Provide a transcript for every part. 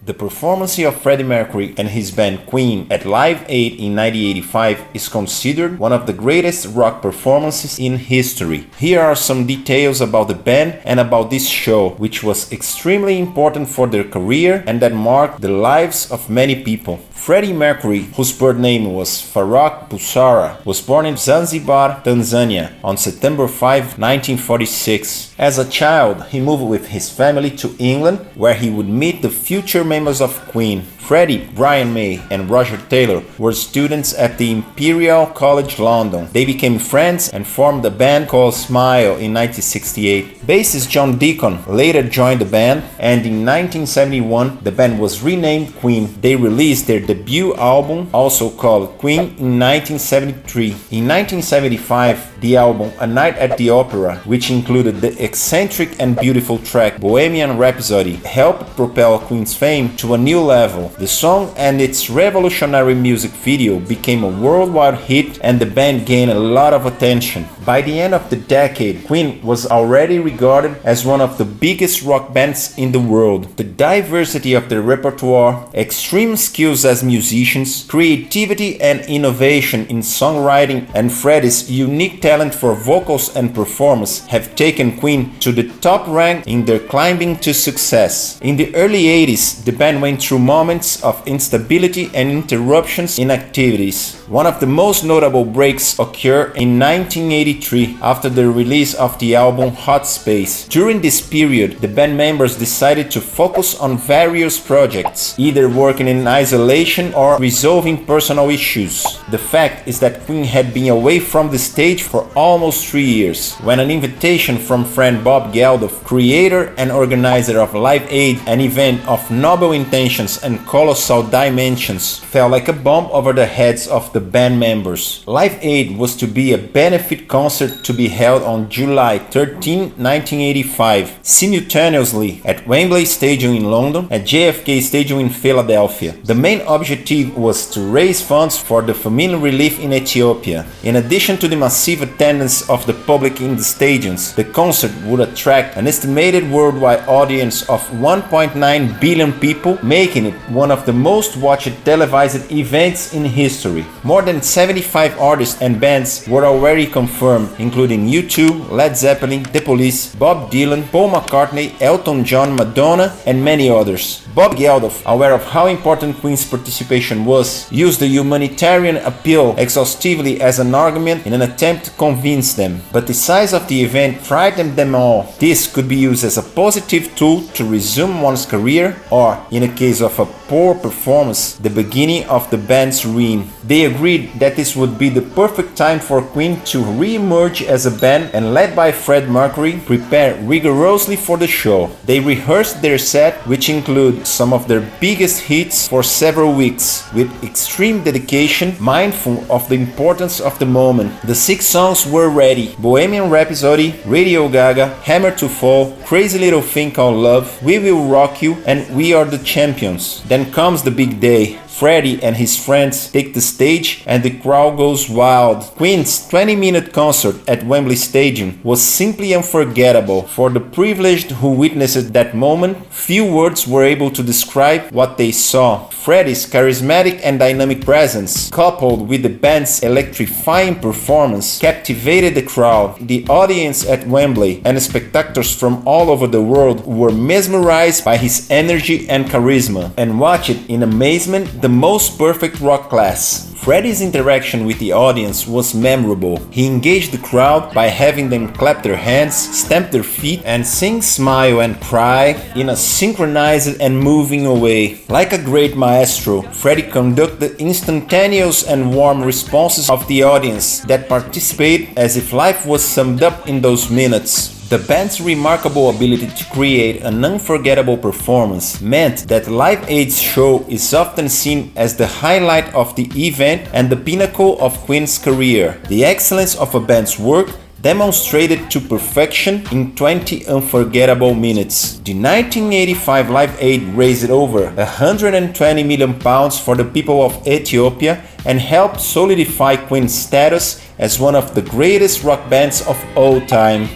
The performance of Freddie Mercury and his band Queen at Live Aid in 1985 is considered one of the greatest rock performances in history. Here are some details about the band and about this show, which was extremely important for their career and that marked the lives of many people. Freddie Mercury, whose birth name was Farrokh Bulsara, was born in Zanzibar, Tanzania on September 5, 1946. As a child, he moved with his family to England, where he would meet the future members of Queen. Freddie, Brian May, and Roger Taylor were students at the Imperial College London. They became friends and formed a band called Smile in 1968. Bassist John Deacon later joined the band, and in 1971 the band was renamed Queen. They released their debut album, also called Queen, in 1973. In 1975, the album A Night at the Opera, which included the eccentric and beautiful track Bohemian Rhapsody, helped propel Queen's fame to a new level. The song and its revolutionary music video became a worldwide hit, and the band gained a lot of attention. By the end of the decade, Queen was already regarded as one of the biggest rock bands in the world. The diversity of their repertoire, extreme skills as musicians, creativity and innovation in songwriting, and Freddie's unique talent for vocals and performance have taken Queen to the top rank in their climbing to success. In the early 80s, the band went through moments of instability and interruptions in activities. One of the most notable breaks occurred in 1983 after the release of the album Hot Space. During this period, the band members decided to focus on various projects, either working in isolation or resolving personal issues. The fact is that Queen had been away from the stage for almost 3 years, when an invitation from friend Bob Geldof, creator and organizer of Live Aid, an event of noble intentions and colossal dimensions, fell like a bomb over the heads of the band members. Live Aid was to be a benefit concert to be held on July 13, 1985, simultaneously at Wembley Stadium in London and JFK Stadium in Philadelphia. The main objective was to raise funds for the famine relief in Ethiopia. In addition to the massive attendance of the public in the stadiums, the concert would attract an estimated worldwide audience of 1.9 billion people, making it one of the most watched televised events in history. More than 75 artists and bands were already confirmed, including U2, Led Zeppelin, The Police, Bob Dylan, Paul McCartney, Elton John, Madonna, and many others. Bob Geldof, aware of how important Queen's participation was, used the humanitarian appeal exhaustively as an argument in an attempt to convince them. But the size of the event frightened them all. This could be used as a positive tool to resume one's career, or, in a case of a poor performance, the beginning of the band's ruin. They agreed that this would be the perfect time for Queen to re-emerge as a band, and led by Freddie Mercury, prepare rigorously for the show. They rehearsed their set, which include some of their biggest hits, for several weeks, with extreme dedication, mindful of the importance of the moment. The 6 songs were ready: Bohemian Rhapsody, Radio Gaga, Hammer to Fall, Crazy Little Thing Called Love, We Will Rock You, and We Are the Champions. Then comes the big day. Freddie and his friends take the stage and the crowd goes wild. Queen's 20-minute concert at Wembley Stadium was simply unforgettable. For the privileged who witnessed that moment, few words were able to describe what they saw. Freddie's charismatic and dynamic presence, coupled with the band's electrifying performance, captivated the crowd. The audience at Wembley and spectators from all over the world were mesmerized by his energy and charisma, and watched in amazement the most perfect rock class. Freddie's interaction with the audience was memorable. He engaged the crowd by having them clap their hands, stamp their feet, and sing Smile and Cry in a synchronized and moving way. Like a great maestro, Freddie conducted the instantaneous and warm responses of the audience that participated as if life was summed up in those minutes. The band's remarkable ability to create an unforgettable performance meant that Live Aid's show is often seen as the highlight of the event and the pinnacle of Queen's career. The excellence of a band's work demonstrated to perfection in 20 unforgettable minutes. The 1985 Live Aid raised over £120 million for the people of Ethiopia and helped solidify Queen's status as one of the greatest rock bands of all time.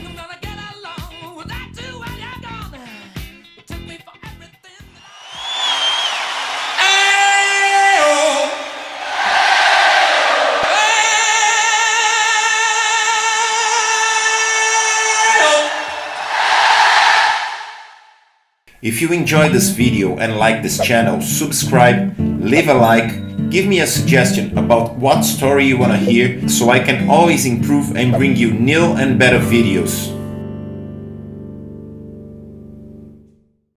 If you enjoyed this video and like this channel, subscribe, leave a like, give me a suggestion about what story you wanna hear so I can always improve and bring you new and better videos.